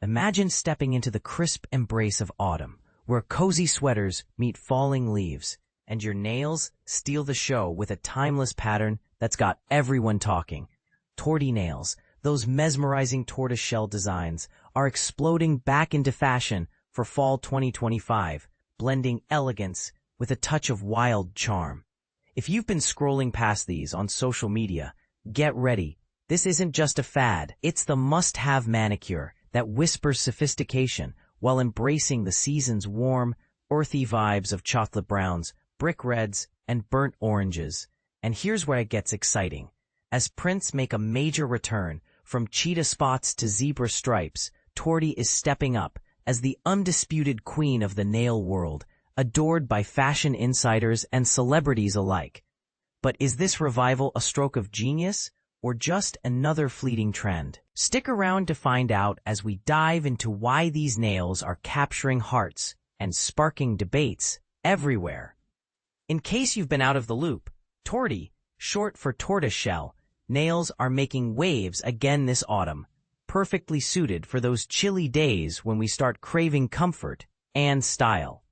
Imagine stepping into the crisp embrace of autumn, where cozy sweaters meet falling leaves, and your nails steal the show with a timeless pattern that's got everyone talking. Tortie nails, those mesmerizing tortoise shell designs, are exploding back into fashion for fall 2025, blending elegance with a touch of wild charm. If you've been scrolling past these on social media, get ready. This isn't just a fad, it's the must-have manicure that whispers sophistication while embracing the season's warm, earthy vibes of chocolate browns, brick reds, and burnt oranges. And here's where it gets exciting. As prints make a major return, from cheetah spots to zebra stripes, Tortie is stepping up as the undisputed queen of the nail world, adored by fashion insiders and celebrities alike. But is this revival a stroke of genius, or just another fleeting trend? Stick around to find out as we dive into why these nails are capturing hearts and sparking debates everywhere. In case you've been out of the loop, Tortie, short for Tortoise Shell, nails are making waves again this autumn, perfectly suited for those chilly days when we start craving comfort and style.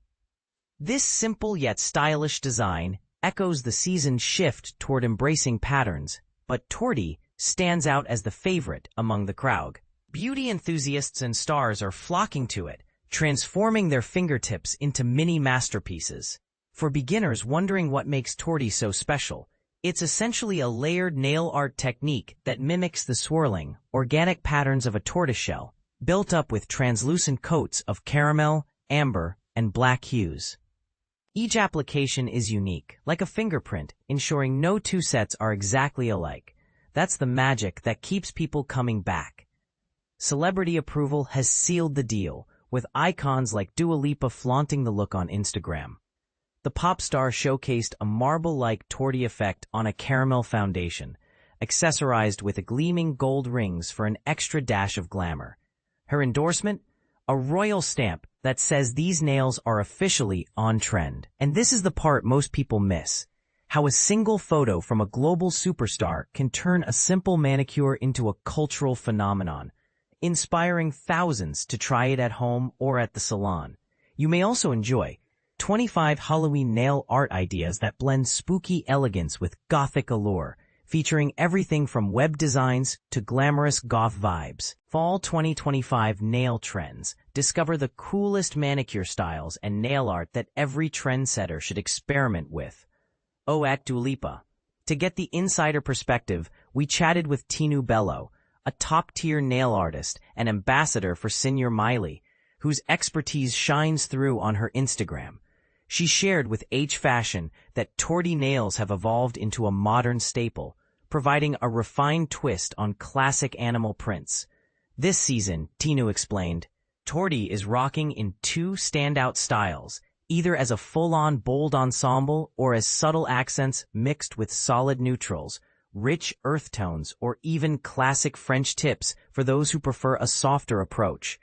This simple yet stylish design echoes the season's shift toward embracing patterns, but Tortie stands out as the favorite among the crowd. Beauty enthusiasts and stars are flocking to it, transforming their fingertips into mini masterpieces. For beginners wondering what makes Tortie so special, it's essentially a layered nail art technique that mimics the swirling, organic patterns of a tortoiseshell, built up with translucent coats of caramel, amber, and black hues. Each application is unique, like a fingerprint, ensuring no two sets are exactly alike. That's the magic that keeps people coming back. Celebrity approval has sealed the deal, with icons like Dua Lipa flaunting the look on Instagram. The pop star showcased a marble-like Tortie effect on a caramel foundation, accessorized with gleaming gold rings for an extra dash of glamour. Her endorsement? A royal stamp that says these nails are officially on trend. And this is the part most people miss: how a single photo from a global superstar can turn a simple manicure into a cultural phenomenon, inspiring thousands to try it at home or at the salon. You may also enjoy 25 Halloween nail art ideas that blend spooky elegance with gothic allure, featuring everything from web designs to glamorous goth vibes. Fall 2025 nail trends. Discover the coolest manicure styles and nail art that every trendsetter should experiment with. At Dua Lipa. To get the insider perspective, we chatted with Tinu Bello, a top-tier nail artist and ambassador for Senior Miley, whose expertise shines through on her Instagram. She shared with H Fashion that Tortie nails have evolved into a modern staple, providing a refined twist on classic animal prints. This season, Tinu explained, Tortie is rocking in two standout styles, either as a full-on bold ensemble or as subtle accents mixed with solid neutrals, rich earth tones, or even classic French tips for those who prefer a softer approach.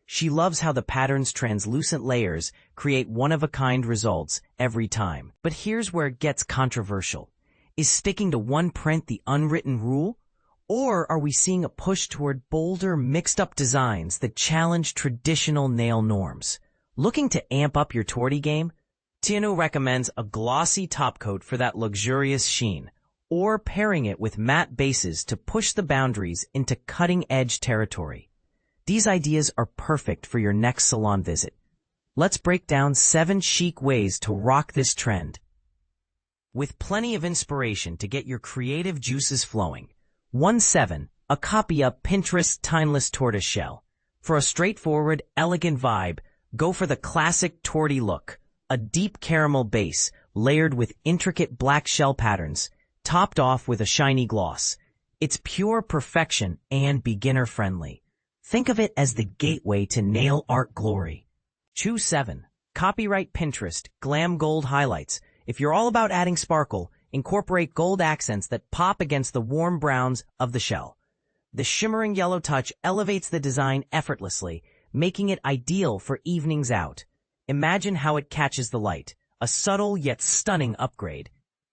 She loves how the pattern's translucent layers create one-of-a-kind results every time. But here's where it gets controversial. Is sticking to one print the unwritten rule? Or are we seeing a push toward bolder, mixed-up designs that challenge traditional nail norms? Looking to amp up your Tortie game? Tinu recommends a glossy topcoat for that luxurious sheen, or pairing it with matte bases to push the boundaries into cutting-edge territory. These ideas are perfect for your next salon visit. Let's break down 7 chic ways to rock this trend. With plenty of inspiration to get your creative juices flowing. 1-7. A copy of Pinterest's timeless tortoise shell. For a straightforward, elegant vibe, go for the classic Tortie look. A deep caramel base, layered with intricate black shell patterns, topped off with a shiny gloss. It's pure perfection and beginner-friendly. Think of it as the gateway to nail art glory. 2-7. Copyright Pinterest, Glam Gold Highlights. If you're all about adding sparkle, incorporate gold accents that pop against the warm browns of the shell. The shimmering yellow touch elevates the design effortlessly, making it ideal for evenings out. Imagine how it catches the light. A subtle yet stunning upgrade.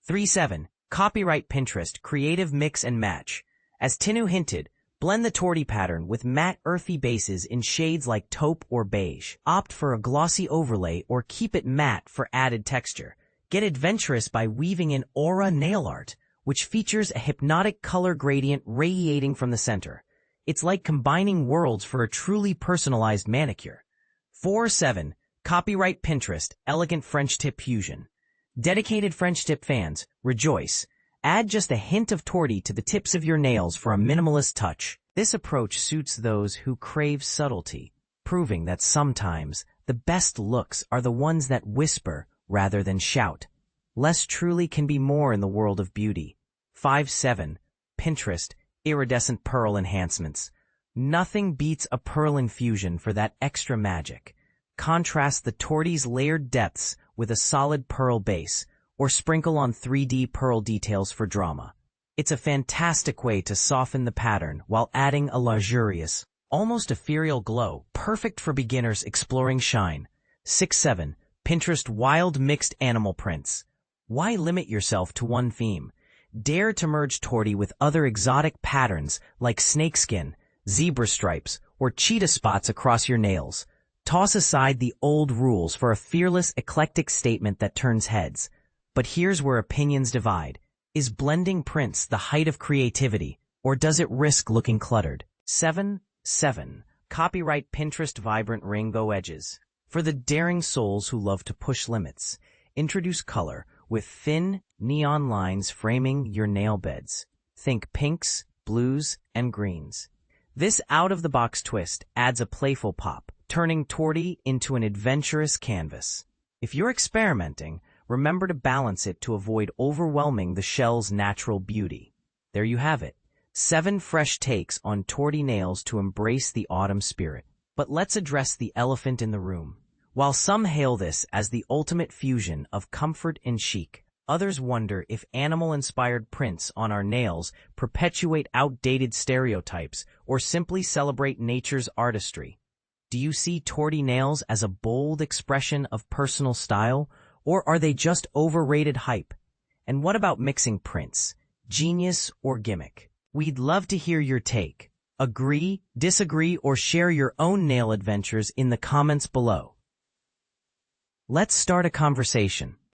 3-7. Copyright Pinterest, Creative Mix and Match. As Tinu hinted, Blend the Tortie pattern with matte earthy bases in shades like taupe or beige. Opt for a glossy overlay or keep it matte for added texture. Get adventurous by weaving in aura nail art, which features a hypnotic color gradient radiating from the center. It's like combining worlds for a truly personalized manicure. 4-7. Copyright Pinterest, Elegant French Tip Fusion. Dedicated French tip fans, rejoice. Add just a hint of Tortie to the tips of your nails for a minimalist touch. This approach suits those who crave subtlety, proving that sometimes the best looks are the ones that whisper rather than shout. Less truly can be more in the world of beauty. 5-7. Pinterest, Iridescent Pearl Enhancements. Nothing beats a pearl infusion for that extra magic. Contrast the Tortie's layered depths with a solid pearl base, or sprinkle on 3D pearl details for drama. It's a fantastic way to soften the pattern while adding a luxurious, almost ethereal glow, perfect for beginners exploring shine. 6-7. Pinterest Wild Mixed Animal Prints. Why limit yourself to one theme? Dare to merge Tortie with other exotic patterns like snakeskin, zebra stripes, or cheetah spots across your nails. Toss aside the old rules for a fearless, eclectic statement that turns heads. But here's where opinions divide. Is blending prints the height of creativity, or does it risk looking cluttered? 7-7. Copyright Pinterest Vibrant Rainbow Edges. For the daring souls who love to push limits, introduce color with thin, neon lines framing your nail beds. Think pinks, blues, and greens. This out-of-the-box twist adds a playful pop, turning Tortie into an adventurous canvas. If you're experimenting, remember to balance it to avoid overwhelming the shell's natural beauty. There you have it. 7 fresh takes on Tortie nails to embrace the autumn spirit. But let's address the elephant in the room. While some hail this as the ultimate fusion of comfort and chic, others wonder if animal-inspired prints on our nails perpetuate outdated stereotypes or simply celebrate nature's artistry. Do you see Tortie nails as a bold expression of personal style, or are they just overrated hype? And what about mixing prints? Genius or gimmick? We'd love to hear your take. Agree, disagree, or share your own nail adventures in the comments below. Let's start a conversation.